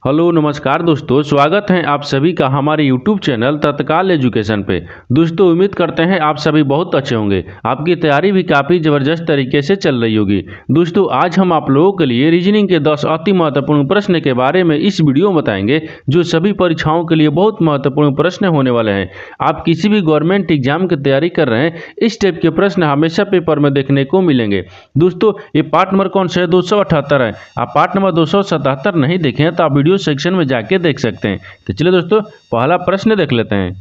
Hello नमस्कार दोस्तों, स्वागत है आप सभी का हमारे YouTube चैनल तत्काल एजुकेशन पे। दोस्तों उम्मीद करते हैं आप सभी बहुत अच्छे होंगे। आपकी तैयारी भी काफ़ी ज़बरदस्त तरीके से चल रही होगी। दोस्तों आज हम आप लोगों के लिए रीजनिंग के 10 अति महत्वपूर्ण प्रश्न के बारे में इस वीडियो में बताएंगे, जो सभी परीक्षाओं के लिए बहुत महत्वपूर्ण प्रश्न होने वाले हैं। आप किसी भी गवर्नमेंट एग्जाम की तैयारी कर रहे हैं, इस टाइप के प्रश्न हमेशा पेपर में देखने को मिलेंगे। दोस्तों ये पार्ट नंबर कौन सा है? 278 है। आप पार्ट नंबर 277 नहीं देखें तो आप वीडियो सेक्शन में जाके देख सकते हैं। तो चलिए दोस्तों पहला प्रश्न देख लेते हैं।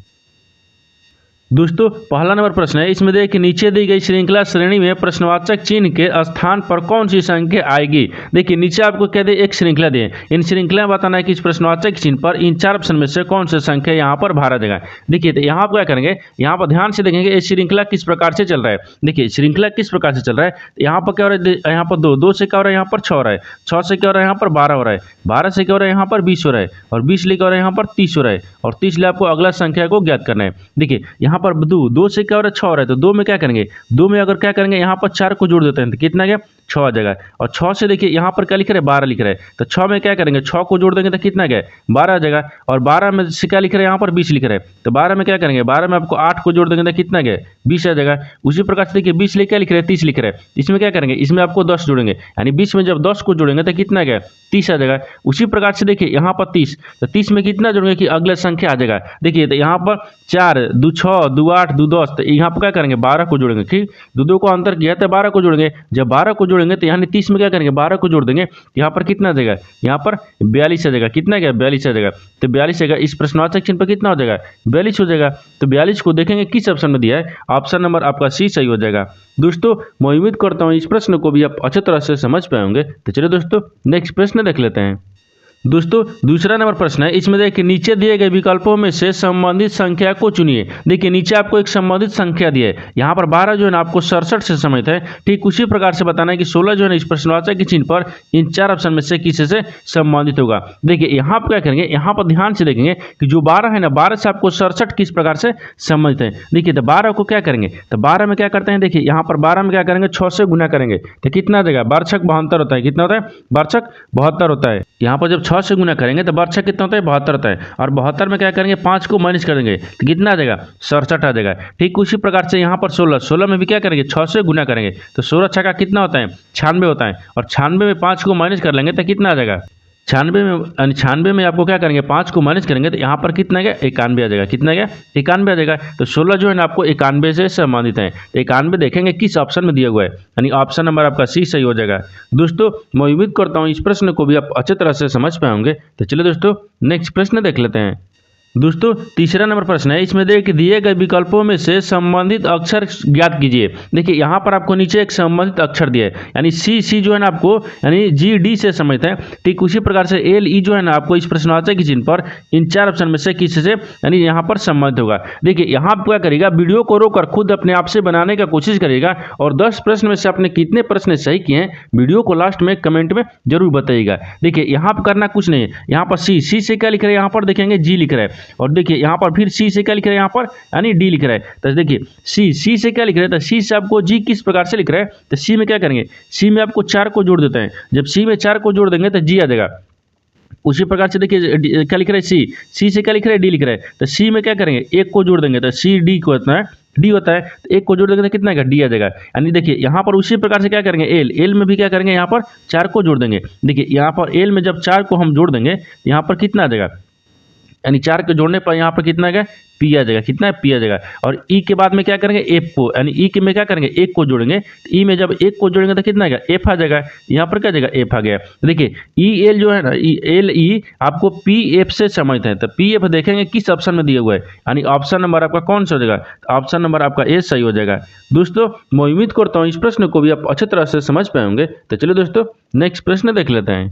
दोस्तों पहला नंबर प्रश्न है, इसमें देखिए नीचे दी गई श्रृंखला श्रेणी में प्रश्नवाचक चिन्ह के स्थान पर कौन सी संख्या आएगी। देखिए नीचे आपको कह दे एक श्रृंखला दिए, इन श्रृंखला में बताना है कि इस प्रश्नवाचक चिन्ह पर इन चार ऑप्शन में से कौन सी संख्या यहाँ पर भरा देगा। देखिए तो यहाँ पर क्या करेंगे, यहाँ पर ध्यान से देखेंगे ये श्रृंखला किस प्रकार से चल रहा है। देखिए श्रृंखला किस प्रकार से चल रहा है, यहाँ पर क्या हो रहा है, यहाँ पर दो से क्या हो रहा है, यहाँ पर 6 हो रहा है, 6 से क्या हो रहा है, यहाँ पर 12 हो रहा है, 12 से क्या हो रहा है, यहाँ पर 20 हो रहा है, और 20 लेकर हो रहा है, यहाँ पर 30 हो रहा है, और 30 ले आपको अगला संख्या को ज्ञात करना है। देखिए यहाँ पर दो से क्या हो रहा है, 6 हो रहा है, तो 2 में क्या करेंगे, 2 में अगर क्या करेंगे, यहाँ पर 4 को जोड़ देते हैं तो कितना गया, 6 आ जाएगा। और 6 से देखिए यहाँ पर क्या लिख रहे हैं, 12 लिख रहे हैं, तो 6 में क्या करेंगे, 6 को जोड़ देंगे तो कितना गया, 12 आ जाएगा। और 12 में से क्या लिख रहे हैं, यहाँ पर 20 लिख रहे हैं, तो 12 में क्या करेंगे, 12 में आपको 8 को जोड़ देंगे तो कितना गया, 20 आ जाएगा। उसी प्रकार से देखिए 20 क्या लिख रहे हैं, 30 लिख रहे हैं, इसमें क्या करेंगे, इसमें आपको 10 जोड़ेंगे, यानी 20 में जब 10 को जोड़ेंगे तो कितना गया, 30 आ जाएगा। उसी प्रकार से देखिए यहाँ पर 30, तो 30 में कितना जोड़ेंगे कि अगला संख्या आ जाएगा। देखिए तो यहाँ पर 4 2 6 2 8 2 10, तो यहाँ पर क्या करेंगे, 12 को जोड़ेंगे। ठीक, दो को अंतर किया तो 12 को जोड़ेंगे, जब 12 को जोड़ेंगे तो यहाँ 30 में क्या करेंगे, 12 को जोड़ देंगे, यहाँ पर कितना आ जाएगा, यहाँ पर 42 आ जाएगा। कितना गया, 42 आ जाएगा। तो 42 आएगा, इस प्रश्नवाचक चिन्ह पर कितना हो जाएगा, 42 हो जाएगा। तो 42 को देखेंगे किस ऑप्शन में दिया है, ऑप्शन नंबर आपका सी सही हो जाएगा। दोस्तों मैं उम्मीद करता हूँ इस प्रश्न को भी आप अच्छे तरह से समझ पाए होंगे। तो चलिए दोस्तों नेक्स्ट प्रश्न देख लेते हैं। दोस्तों दूसरा नंबर प्रश्न है, इसमें देखिए नीचे दिए गए विकल्पों में से संबंधित संख्या को चुनिए। देखिए नीचे आपको एक संबंधित संख्या दी है, यहाँ पर 12 जो है ना आपको 67 से समित है। ठीक उसी प्रकार से बताना है कि 16 जो है ना इस प्रश्नवाचक के चिन्ह पर इन चार ऑप्शन में से किसी से संबंधित होगा। देखिए यहाँ पर क्या करेंगे, यहाँ पर ध्यान से देखेंगे कि जो 12 है ना, 12 से आपको 67 किस प्रकार से संबंधित है। देखिए तो 12 को क्या करेंगे, तो 12 में क्या करते हैं, देखिए यहाँ पर 12 में क्या करेंगे, 6 से गुना करेंगे तो कितना आ जाएगा, 12 6 72 होता है। कितना होता है, 12 6 72 होता है। यहाँ पर जब 6 से गुना करेंगे तो 12 6 कितना होता है, 72 होता है। और 72 में क्या करेंगे, 5 को माइनस कर देंगे तो कितना आ जाएगा, 67 आ जाएगा। ठीक उसी प्रकार से यहाँ पर 16 में भी क्या करेंगे, 6 से गुना करेंगे तो 16 6 का कितना होता है, 96 होता है। और 96 में 5 को माइनस कर लेंगे तो कितना आ जाएगा, 96 में आपको क्या करेंगे, 5 को माइनस करेंगे तो यहाँ पर कितना गया, 91 आ जाएगा। कितना गया, 91 आ जाएगा। तो 16 जो है ना आपको 91 से संबंधित है। 91 देखेंगे किस ऑप्शन में दिया हुआ है, यानी ऑप्शन नंबर आपका सी सही हो जाएगा। दोस्तों मैं उम्मीद करता हूँ इस प्रश्न को भी आप अच्छे तरह से समझ पाए होंगे। तो चलिए दोस्तों नेक्स्ट प्रश्न देख लेते हैं। दोस्तों तीसरा नंबर प्रश्न है, इसमें देखिए दिए गए विकल्पों में से संबंधित अक्षर ज्ञात कीजिए। देखिए यहाँ पर आपको नीचे एक संबंधित अक्षर दिया है, यानी सी जो है ना आपको यानी GD से संबंधित है। ठीक उसी प्रकार से LE जो है ना आपको इस प्रश्नवाचक के चिन्ह पर इन चार ऑप्शन में से किसी से यानी यहाँ पर संबंधित होगा। देखिए यहाँ आप क्या करिएगा, वीडियो को रोककर खुद अपने आप से बनाने का कोशिश करिएगा, और 10 प्रश्न में से आपने कितने प्रश्न सही किए हैं वीडियो को लास्ट में कमेंट में जरूर बताइएगा। देखिए यहाँ पर करना कुछ नहीं है, यहाँ पर सी से क्या लिख रहे हैं, यहाँ पर देखेंगे G लिख रहा है, और देखिए यहाँ पर फिर सी से क्या लिख रहे हैं, यहाँ पर यानी डी लिख रहा है। तो देखिए सी से क्या लिख रहे हैं, तो सी से आपको जी किस प्रकार से लिख रहा है, तो सी में क्या करेंगे, सी में आपको 4 को जोड़ देते हैं, जब सी में 4 को जोड़ देंगे तो जी आ जाएगा। उसी प्रकार से देखिए क्या लिख रहे हैं, सी से क्या लिख रहे हैं, डी लिख रहे हैं, तो सी में क्या करेंगे, 1 को जोड़ देंगे तो सी डी को इतना है, डी होता है, तो 1 को जोड़ देंगे तो कितना का डी आ जाएगा। यानी देखिए यहाँ पर उसी प्रकार से क्या करेंगे, एल में भी क्या करेंगे, यहाँ पर 4 को जोड़ देंगे। देखिए यहाँ पर एल में जब 4 को हम जोड़ देंगे यहाँ पर कितना आ जाएगा, यानी 4 के जोड़ने पर यहाँ पर कितना आ गया, पी आ जाएगा। कितना है, पी आ जाएगा। और ई के बाद में क्या करेंगे, एफ को, यानी ई के में क्या करेंगे, 1 को जोड़ेंगे, तो ई में जब 1 को जोड़ेंगे तो कितना आ गया, एफ आ जाएगा। यहाँ पर क्या आ जाएगा, एफ आ गया। देखिए ई एल जो है ना, एल ई आपको पी एफ से समझते हैं, तो पी एफ देखेंगे किस ऑप्शन में दिया हुआ है, यानी ऑप्शन नंबर आपका कौन सा हो जाएगा, ऑप्शन नंबर आपका ए सही हो जाएगा। दोस्तों मैं उम्मीद करता हूँ इस प्रश्न को भी आप अच्छे तरह से समझ पाए होंगे। तो चलिए दोस्तों नेक्स्ट प्रश्न देख लेते हैं।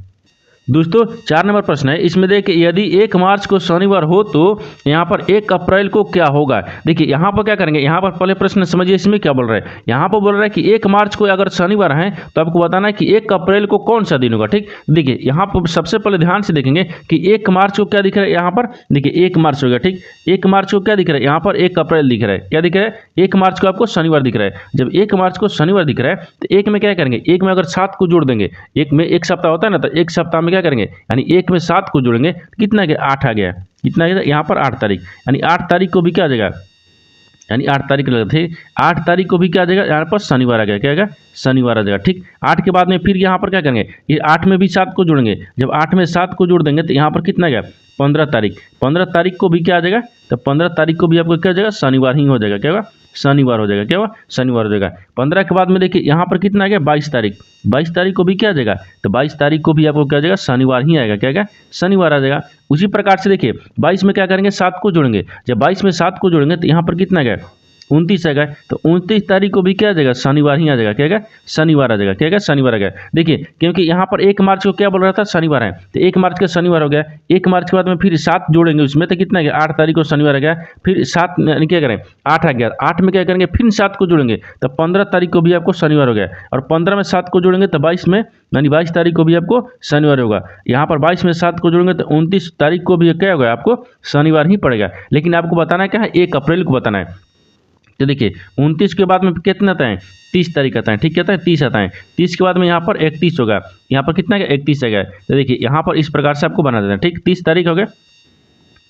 दोस्तों 4 नंबर प्रश्न है, इसमें देखिए यदि 1 मार्च को शनिवार हो तो यहाँ पर 1 अप्रैल को क्या होगा। देखिए यहाँ पर क्या करेंगे, यहाँ पर पहले प्रश्न समझिए इसमें क्या बोल रहा है। यहाँ पर बोल रहा है कि 1 मार्च को अगर शनिवार है तो आपको बताना है कि 1 अप्रैल को कौन सा दिन होगा। ठीक, देखिए यहाँ पर सबसे पहले ध्यान से देखेंगे कि 1 मार्च को क्या दिख रहा है, यहाँ पर देखिए 1 मार्च होगा। ठीक, 1 मार्च को क्या दिख रहा है, यहाँ पर 1 अप्रैल दिख रहा है। क्या दिख रहा है, 1 मार्च को आपको शनिवार दिख रहा है। जब 1 मार्च को शनिवार दिख रहा है तो 1 में क्या करेंगे, 1 में अगर 7 को जोड़ देंगे, 1 में 1 सप्ताह होता है ना, तो 1 सप्ताह में क्या क्या करेंगे, यानी 1 में 7 को जोड़ेंगे कितना आ गया, 8 आ गया। कितना आ गया यहाँ पर 8 तारीख, यानी 8 तारीख को भी क्या आ जाएगा, यानी 8 तारीख लगे थे, 8 तारीख को भी क्या आ जाएगा, यहाँ पर शनिवार आ गया, क्या आ गया, शनिवार आ जाएगा। ठीक, 8 के बाद में फिर यहाँ पर क्या करेंगे, ये 8 में भी 7 को जोड़ेंगे, जब 8 में 7 को जोड़ देंगे तो यहाँ पर कितना आ गया, 15 तारीख। 15 तारीख को भी क्या आ जाएगा, तो 15 तारीख को भी आपको क्या हो जाएगा, शनिवार ही हो जाएगा, क्या होगा, शनिवार हो जाएगा, क्या होगा, शनिवार हो जाएगा। 15 के बाद में देखिए यहाँ पर कितना आ गया, 22 तारीख। 22 तारीख को भी क्या आ जाएगा, तो 22 तारीख को भी आपको क्या आ जाएगा, शनिवार ही आएगा, क्या आएगा, शनिवार आ जाएगा। उसी प्रकार से देखिए 22 में क्या करेंगे, 7 को जोड़ेंगे, जब 22 में 7 को जोड़ेंगे तो यहाँ पर कितना आ गया, 29 आ गया, तो 29 तारीख को भी क्या आ जाएगा, शनिवार ही आ जाएगा, क्या आएगा, शनिवार आ जाएगा, क्या आएगा, शनिवार आ गया। देखिए क्योंकि यहाँ पर 1 मार्च को क्या बोल रहा था, शनिवार है, तो 1 मार्च का शनिवार हो गया। 1 मार्च के बाद में फिर 7 जोड़ेंगे उसमें तो कितना आ गया, 8 तारीख को शनिवार आ गया। फिर 7 क्या करें, 8 आ गया, 8 में क्या करेंगे, फिर 7 को जोड़ेंगे तो 15 तारीख को भी आपको शनिवार हो गया, और 15 में 7 को जोड़ेंगे तो 22 में, यानी 22 तारीख को भी आपको शनिवार होगा। यहाँ पर 22 में 7 को जोड़ेंगे तो 29 तारीख को भी क्या होगा, आपको शनिवार ही पड़ेगा। लेकिन आपको बताना क्या है, 1 अप्रैल को बताना है। तो देखिए 29 के बाद में कितना आता है, 30 तारीख आता है। ठीक, कहता है 30 आता है। 30 के बाद में यहाँ पर 31 होगा, यहाँ पर कितना है, 31 आ गया। तो देखिए यहाँ पर इस प्रकार से आपको बना देना है। ठीक, 30 तारीख हो गया,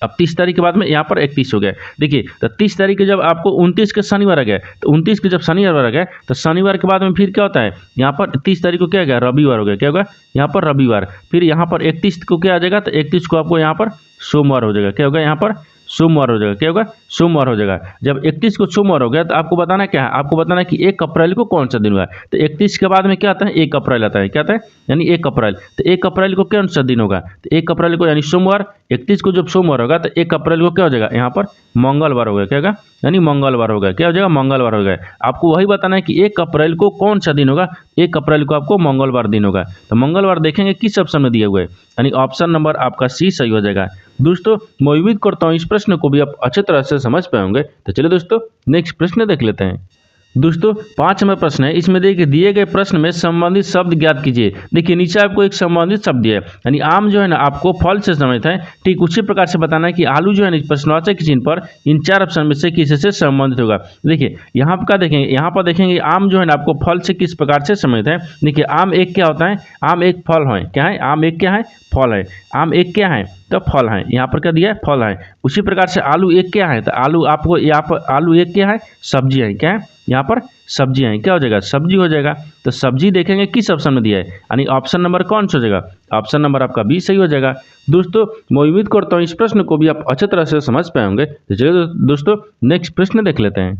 अब 30 तारीख के बाद में यहाँ पर 31 हो गया। देखिए तो 30 तारीख के जब आपको 29 के शनिवार आ गया, तो 29 के जब शनिवार आ गया तो शनिवार के बाद में फिर क्या होता है, यहाँ पर 30 तारीख को क्या आ गया, रविवार हो गया, क्या होगा, यहाँ पर रविवार। फिर यहाँ पर 31 को क्या आ जाएगा, तो 31 को आपको यहाँ पर सोमवार हो जाएगा, क्या होगा, यहाँ पर सोमवार हो जाएगा, क्या होगा, सोमवार हो जाएगा। जब 31 को सोमवार हो गया तो आपको बताना क्या है, आपको बताना है कि 1 अप्रैल को कौन सा दिन हुआ है। तो 31 के बाद में क्या आता है, 1 अप्रैल आता है, क्या आता है, यानी 1 अप्रैल। तो 1 अप्रैल को कौन सा दिन होगा, तो 1 अप्रैल को यानी सोमवार। 31 को जब सोमवार होगा तो 1 अप्रैल को क्या हो जाएगा, यहाँ पर मंगलवार हो गया, क्या होगा, यानी मंगलवार हो गया, क्या हो जाएगा, मंगलवार हो गया। आपको वही बताना है कि 1 अप्रैल को कौन सा दिन होगा, 1 अप्रैल को आपको मंगलवार दिन होगा। तो मंगलवार देखेंगे किस ऑप्शन में दिया हुआ है, यानी ऑप्शन नंबर आपका सी सही हो जाएगा। दोस्तों मैं उम्मीद करता हूँ इस प्रश्न को भी आप अच्छी तरह से समझ पाए होंगे। तो चलिए दोस्तों नेक्स्ट प्रश्न देख लेते हैं। दोस्तों 5 नंबर प्रश्न है, इसमें देखिए दिए गए प्रश्न में संबंधित शब्द ज्ञात कीजिए। देखिए नीचे आपको एक संबंधित शब्द दिया है, यानी आम जो है ना आपको फल से संबंधित है। ठीक उसी प्रकार से बताना है कि आलू जो है ना प्रश्नवाचक चिन्ह पर इन 4 ऑप्शन में से किसी से संबंधित होगा। देखिए यहाँ पर क्या देखेंगे, यहाँ पर देखेंगे आम जो है ना आपको फल से किस प्रकार से संबंधित है। देखिए आम एक क्या होता है, आम एक फल है, क्या है, आम एक क्या है, फल है। आम एक क्या है, तो फल है, यहाँ पर क्या दिया है, फल है। उसी प्रकार से आलू एक क्या है, तो आलू आपको यहाँ पर आलू एक क्या है, सब्जी है, क्या है, यहाँ पर सब्जी है, क्या हो जाएगा, सब्जी हो जाएगा। तो सब्जी देखेंगे किस ऑप्शन में दिया है, यानी ऑप्शन नंबर कौन सा हो जाएगा, ऑप्शन नंबर आपका बी सही हो जाएगा। दोस्तों मैं उम्मीद करता हूँ इस प्रश्न को भी आप अच्छी तरह से समझ पाए होंगे। तो चलिए दोस्तों नेक्स्ट प्रश्न देख लेते हैं।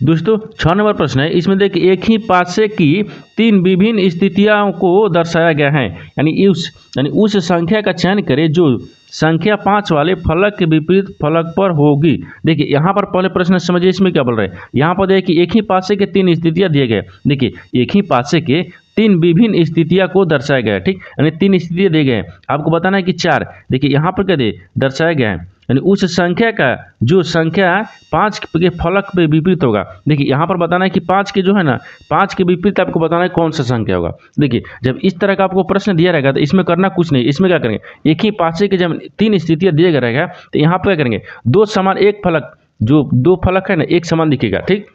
दोस्तों 6 नंबर प्रश्न है, इसमें देखिए एक ही पासे की 3 विभिन्न स्थितियों को दर्शाया गया है, यानी उस संख्या का चयन करें जो संख्या 5 वाले फलक के विपरीत फलक पर होगी। देखिए यहाँ पर पहले प्रश्न समझिए इसमें क्या बोल रहे हैं। यहाँ पर देखिए एक ही पासे के 3 स्थितियाँ दिए गए। देखिए एक ही पासे के 3 विभिन्न स्थितियों को दर्शाया गया है। ठीक, यानी 3 स्थितियाँ दिए गए हैं, आपको बताना है कि 4। देखिए यहाँ पर क्या दर्शाया गया है, यानी उस संख्या का जो संख्या 5 के फलक पे विपरीत होगा। देखिए यहाँ पर बताना है कि 5 के जो है ना 5 के विपरीत आपको बताना है कौन सा संख्या होगा। देखिए जब इस तरह का आपको प्रश्न दिया रहेगा तो इसमें करना कुछ नहीं, इसमें क्या करेंगे, एक ही पासे के जब 3 स्थितियाँ दिए गए रहेगा तो यहाँ पर क्या करेंगे, 2 समान एक फलक, जो 2 फलक है ना एक समान दिखेगा। ठीक,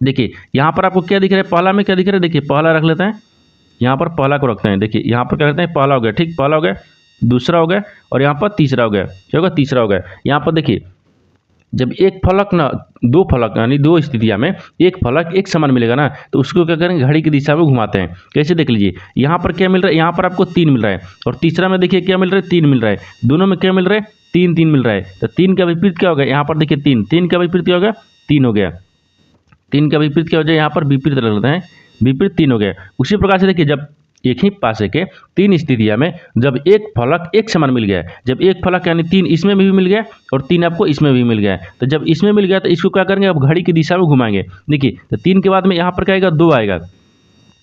देखिए यहाँ पर आपको क्या दिख रहा है, पहला में क्या दिख रहा है, देखिए पहला रख लेते हैं, यहाँ पर पहला को रखते हैं। देखिए यहाँ पर क्या करते हैं, पहला हो गया, ठीक, पहला हो गया, दूसरा हो गया और यहाँ पर तीसरा हो गया, क्या होगा, तीसरा हो गया। यहाँ पर देखिए जब एक फलक ना 2 फलक यानी 2 स्थितियाँ में एक फलक एक समान मिलेगा ना, तो उसको क्या करेंगे, घड़ी की दिशा में घुमाते हैं। कैसे देख लीजिए, यहाँ पर क्या मिल रहा है, यहाँ पर आपको 3 मिल रहा है और तीसरा में देखिए क्या मिल रहा है, 3 मिल रहा है। दोनों में क्या मिल रहा है, 3 मिल रहा है। तो 3 का विपरीत क्या हो गया, यहाँ पर देखिए 3 का विपरीत क्या हो गया, 3 हो गया। 3 का विपरीत क्या हो जाए, यहाँ पर विपरीत रख लेते हैं, विपरीत 3 हो गया। उसी प्रकार से देखिए जब एक ही पासे के 3 स्थितियां में जब एक फलक एक समान मिल गया, जब एक फलक यानी 3 इसमें भी मिल गया और 3 आपको इसमें भी मिल गया, तो जब इसमें मिल गया तो इसको क्या करेंगे, अब घड़ी की दिशा में घुमाएंगे। देखिए तो 3 के बाद में यहाँ पर क्या आएगा, 2 आएगा।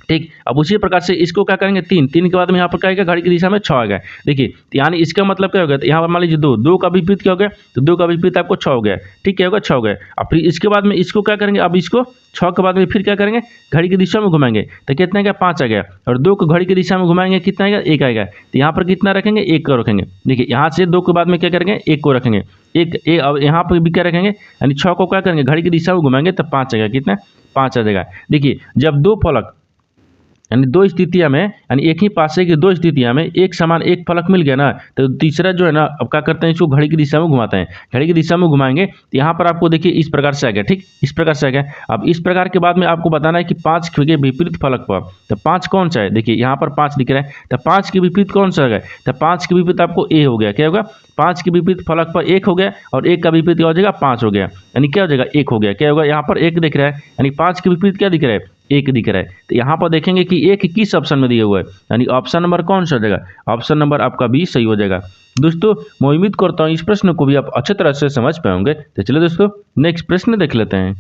ठीक, अब उसी प्रकार से इसको क्या करेंगे, 3 के बाद में यहाँ पर क्या आएगा, घड़ी की दिशा में 6 आएगा। देखिए यानी इसका मतलब क्या हो गया, तो यहाँ पर मान लीजिए 2 का विपरीत क्या हो गया, तो 2 का विपरीत आपको 6 हो गया। ठीक, क्या होगा, 6 हो गया। अब फिर इसके बाद में इसको क्या करेंगे, अब इसको 6 के बाद में फिर क्या करेंगे, घड़ी की दिशा में घुमाएंगे, तो कितना आएगा, 5 आ गया। और 2 को घड़ी की दिशा में घुमाएंगे, कितना आएगा, 1 आएगा। तो यहाँ पर कितना रखेंगे, 1 को रखेंगे। देखिए यहाँ से 2 के बाद में क्या करेंगे, 1 को रखेंगे, एक अब यहाँ पर भी क्या रखेंगे, यानी 6 को क्या करेंगे, घड़ी की दिशा में घुमाएंगे तो 5 आएगा, कितना, 5 आ जाएगा। देखिए जब 2 फलक यानी दो स्थितियां में, यानी एक ही पासे की दो स्थितियां में एक समान एक फलक मिल गया ना, तो तीसरा जो है ना अब क्या करते हैं, इसको घड़ी की दिशा में घुमाते हैं। घड़ी की दिशा में घुमाएंगे तो यहाँ पर आपको देखिए इस प्रकार से आ गया, ठीक इस प्रकार से आ गया। अब इस प्रकार के बाद में आपको बताना है कि 5 के विपरीत फलक पर, तो 5 कौन सा है, देखिए यहाँ पर 5 दिख रहा है, तो 5 के विपरीत कौन सा है, तो 5 के विपरीत आपको ए हो गया, क्या होगा, 5 के विपरीत फलक पर 1 हो गया और 1 का विपरीत क्या हो जाएगा, 5 हो गया, यानी क्या हो जाएगा, 1 हो गया, क्या होगा, यहाँ पर 1 दिख रहा है, यानी 5 के विपरीत क्या दिख रहा है, 1 दिख रहा है। तो यहाँ पर देखेंगे कि 1 किस ऑप्शन में दिया हुआ है, यानी ऑप्शन नंबर कौन सा हो जाएगा, ऑप्शन नंबर आपका बी सही हो जाएगा। दोस्तों मैं उम्मीद करता हूँ इस प्रश्न को भी आप अच्छी तरह से समझ पाएंगे। तो चलिए दोस्तों नेक्स्ट प्रश्न देख लेते हैं।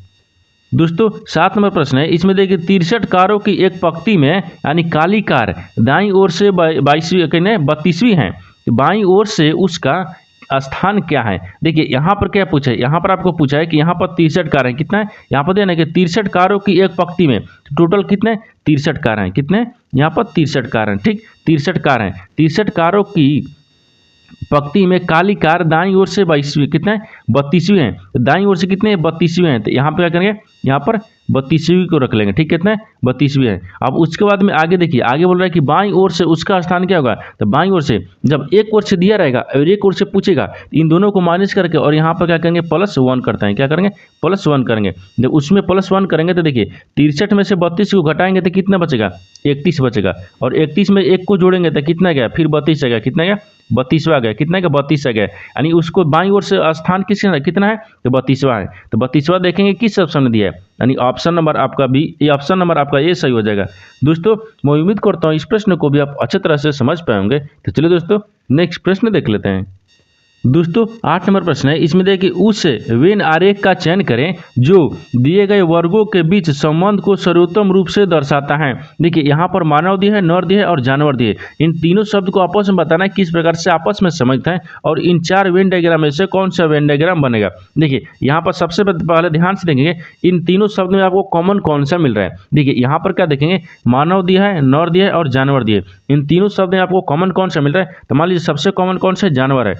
दोस्तों 7 नंबर प्रश्न है, इसमें देखिए 63 कारों की एक पंक्ति में, यानी काली कार दाईं ओर से 32वीं है, बाईं ओर से उसका स्थान क्या है। देखिए यहाँ पर क्या पूछा है, यहाँ पर आपको पूछा है कि यहाँ पर 63 कार है, कितना है, यहाँ पर देना कि 63 कारों की एक पंक्ति में, टोटल कितने 63 कार हैं, कितने यहाँ पर 63 कार हैं, ठीक 63 कार हैं। 63 कारों की पंक्ति में काली कार दाईं ओर से 22वीं, कितना है 32वीं है, तो दाईं ओर से कितने 32वीं हैं, तो यहाँ पर क्या करेंगे, यहाँ पर 32वीं को रख लेंगे, ठीक कितना है 32वीं है। अब उसके बाद में आगे देखिए, आगे बोल रहा है कि बाईं ओर से उसका स्थान क्या होगा, तो बाईं ओर से जब एक ओर से दिया रहेगा और एक ओर से पूछेगा, इन दोनों को माइनस करके और यहाँ पर क्या करेंगे +1 करते हैं, क्या करेंगे +1 करेंगे। जब उसमें +1 करेंगे तो देखिए 63 में से 32 को घटाएंगे तो कितना बचेगा, 31 बचेगा, और 31 में 1 को जोड़ेंगे तो कितना गया, फिर 32 आ गया, कितना गया 32वां गया, कितना का 32 आ गया, यानी उसको बाईं ओर से स्थान कितना है, तो 32वां है। तो 32वां देखेंगे किस ऑप्शन में दिया है, यानी ऑप्शन नंबर आपका बी, ये ऑप्शन नंबर आपका ए सही हो जाएगा। दोस्तों मैं उम्मीद करता हूँ इस प्रश्न को भी आप अच्छी तरह से समझ पाएंगे। तो चलिए दोस्तों नेक्स्ट प्रश्न देख लेते हैं। दोस्तों 8 नंबर प्रश्न है, इसमें देखिए उस वेन आरेख का चयन करें जो दिए गए वर्गों के बीच संबंध को सर्वोत्तम रूप से दर्शाता है। देखिए यहाँ पर मानव दिए है, नर दिए है और जानवर दिए, इन तीनों शब्द को आपस में बताना है किस प्रकार से आपस में समझते हैं और इन 4 वेन डायग्राम में से कौन सा वेन डायग्राम बनेगा। देखिए यहाँ पर सबसे पहले ध्यान से देखेंगे इन तीनों शब्द में आपको कॉमन कौन सा मिल रहा है। देखिए यहाँ पर क्या देखेंगे, मानव दिया है, नर दिया है और जानवर दिए, इन तीनों शब्द में आपको कॉमन कौन सा मिल रहा है, तो मान लीजिए सबसे कॉमन कौन सा जानवर है,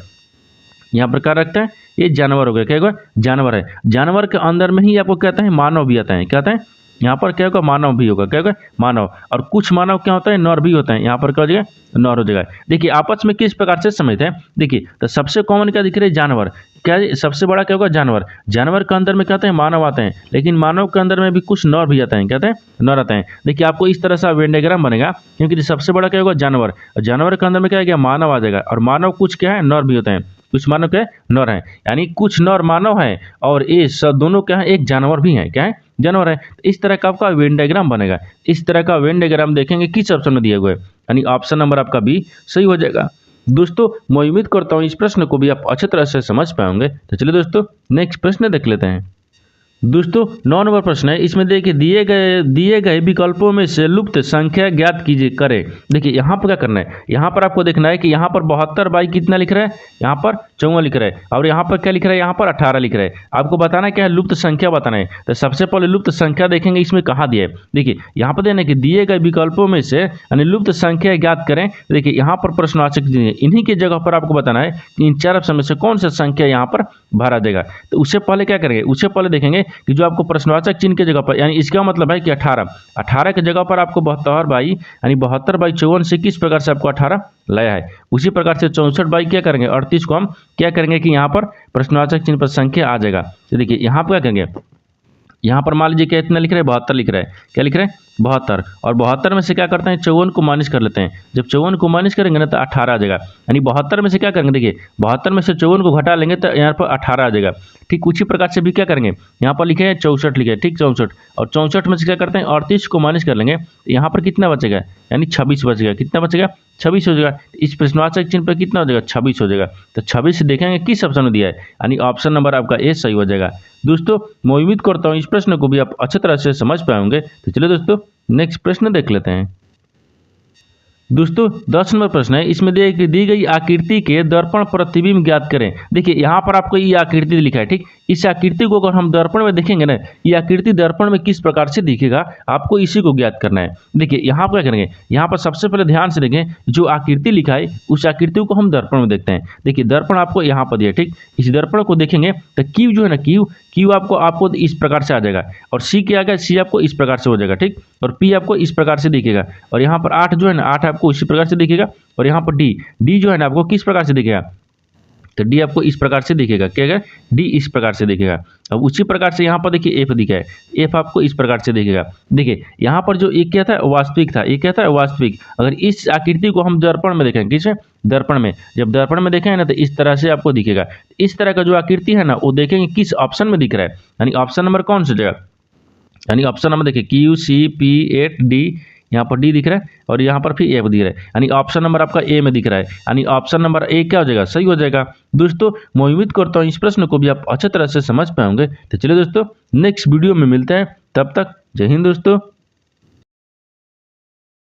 यहाँ पर क्या रखता है, ये जानवर हो गया, क्या होगा जानवर है। जानवर के अंदर में ही आपको कहते हैं मानव भी आता है, क्या आता है, यहाँ पर क्या होगा मानव भी होगा, क्या होगा मानव, और कुछ मानव क्या होता है नर भी होता है, यहाँ पर क्या हो जाएगा नर हो जाएगा। देखिए आपस में किस प्रकार से समझते हैं, देखिए तो सबसे कॉमन क्या दिख रहा है जानवर, क्या सबसे बड़ा क्या होगा जानवर, जानवर के अंदर में क्या होता है मानव आते हैं, लेकिन मानव के अंदर में भी कुछ नर भी आते हैं, क्या आते हैं नर आते हैं। देखिए आपको इस तरह से वेन डायग्राम बनेगा, क्योंकि सबसे बड़ा क्या होगा जानवर, और जानवर के अंदर में क्या है मानव आ जाएगा, और मानव कुछ क्या है नर भी होते हैं, कुछ मानव क्या है नर है, यानी कुछ नर मानव है और ये सब दोनों क्या है एक जानवर भी है, क्या है जानवर है। तो इस तरह का आपका वेन डायग्राम बनेगा। इस तरह का वेन डायग्राम देखेंगे किस ऑप्शन में दिया हुआ है, यानी ऑप्शन नंबर आपका बी सही हो जाएगा। दोस्तों मैं उम्मीद करता हूँ इस प्रश्न को भी आप अच्छी तरह से समझ पाएंगे। तो चलिए दोस्तों नेक्स्ट प्रश्न देख लेते हैं। दोस्तों 9 नंबर प्रश्न है, इसमें देखिए दिए गए विकल्पों में से लुप्त संख्या ज्ञात कीजिए करें। देखिए यहाँ पर क्या करना है, यहाँ पर आपको देखना है कि यहाँ पर 72 बाई कितना लिख रहा है, यहाँ पर 54 लिख रहा है, और यहाँ पर क्या लिख रहा है, यहाँ पर 18 लिख रहा है। आपको बताना है क्या है लुप्त संख्या बताना है। तो सबसे पहले लुप्त संख्या देखेंगे इसमें कहाँ दिया है, देखिए यहाँ पर देना कि दिए गए विकल्पों में से यानी लुप्त संख्या ज्ञात करें। देखिए यहाँ पर प्रश्नवाचक इन्हीं की जगह पर आपको बताना है कि इन 4 ऑप्शन में से कौन सा संख्या यहाँ पर भरा देगा। तो उससे पहले क्या करेंगे, उससे पहले देखेंगे कि जो आपको प्रश्नवाचक चिन्ह के जगह पर, यानी इसका मतलब है कि 18 के जगह पर आपको 72 बाई यानी 72 बाई 54 से किस प्रकार से आपको 18 लाया है, उसी प्रकार से 64 बाई क्या करेंगे 38 को हम क्या करेंगे कि यहाँ पर प्रश्नवाचक चिन्ह पर संख्या आ जाएगा। तो देखिए यहाँ पर क्या करेंगे, यहाँ पर मान लीजिए क्या इतना लिख रहे हैं 72 लिख रहा है, क्या लिख रहे हैं 72, और 72 में से क्या करते हैं 54 को माइनस कर लेते हैं। जब 54 को माइनस करेंगे ना तो 18 आ जाएगा, यानी 72 में से क्या करेंगे, देखिए 72 में से 54 को घटा लेंगे तो यहाँ पर 18 आ जाएगा। ठीक उसी प्रकार से भी क्या करेंगे, यहाँ पर लिखे हैं 64 लिखे, ठीक 64, और 64 में से क्या करते हैं 38 को माइनस कर लेंगे, यहाँ पर कितना बचेगा, यानी 26 बचेगा, कितना बचेगा 26 हो जाएगा। इस प्रश्नवाचक चिन्ह पर कितना हो जाएगा 26 हो जाएगा। तो 26 देखेंगे किस ऑप्शन में दिया है, यानी ऑप्शन नंबर आपका ए सही हो जाएगा। दोस्तों मैं उम्मीद करता हूँ इस प्रश्न को भी आप अच्छी तरह से समझ पाएंगे। तो चलिए दोस्तों नेक्स्ट प्रश्न देख लेते हैं। दोस्तों 10 नंबर प्रश्न है, इसमें दी गई आकृति के दर्पण प्रतिबिंब ज्ञात करें। देखिए यहाँ पर आपको ये आकृति लिखा है, ठीक। इस आकृति को अगर हम दर्पण में देखेंगे ना, ये आकृति दर्पण में किस प्रकार से दिखेगा, आपको इसी को ज्ञात करना है। देखिए यहाँ पर क्या करेंगे, यहाँ पर सबसे पहले ध्यान से देखें, जो आकृति लिखा है उस आकृति को हम दर्पण में देखते हैं। देखिए दर्पण आपको यहाँ पर दिया, ठीक। इस दर्पण को देखेंगे तो क्यू जो है ना, क्यू आपको इस प्रकार से आ जाएगा, और सी क्या आएगा, सी आपको इस प्रकार से हो जाएगा, ठीक। और पी आपको इस प्रकार से दिखेगा, और यहाँ पर 8 जो है ना, 8 आपको इसी प्रकार से दिखेगा, और यहाँ पर डी जो है ना आपको किस प्रकार से दिखेगा, तो डी आपको इस प्रकार से दिखेगा, क्या है, डी इस प्रकार से दिखेगा। अब उसी प्रकार से यहाँ पर देखिए एफ दिखा है, एफ आपको इस प्रकार से दिखेगा। देखिए यहाँ पर जो एक क्या था, वास्तविक था, एक क्या था, वास्तविक। अगर इस आकृति को हम दर्पण में देखें, किस दर्पण में, जब दर्पण में देखें ना तो इस तरह से आपको दिखेगा। इस तरह का जो आकृति है ना, वो देखेंगे किस ऑप्शन में दिख रहा है, यानी ऑप्शन नंबर कौन सा जगह, यानी ऑप्शन नंबर देखिए Q C P eight D, यहाँ पर डी दिख रहा है और यहाँ पर फिर एफ दिख रहा है, यानी ऑप्शन नंबर आपका ए में दिख रहा है, यानी ऑप्शन नंबर ए क्या हो जाएगा, सही हो जाएगा। दोस्तों मैं उम्मीद करता हूँ इस प्रश्न को भी आप अच्छी तरह से समझ पाएंगे। तो चलिए दोस्तों नेक्स्ट वीडियो में मिलते हैं, तब तक जय हिंद दोस्तों।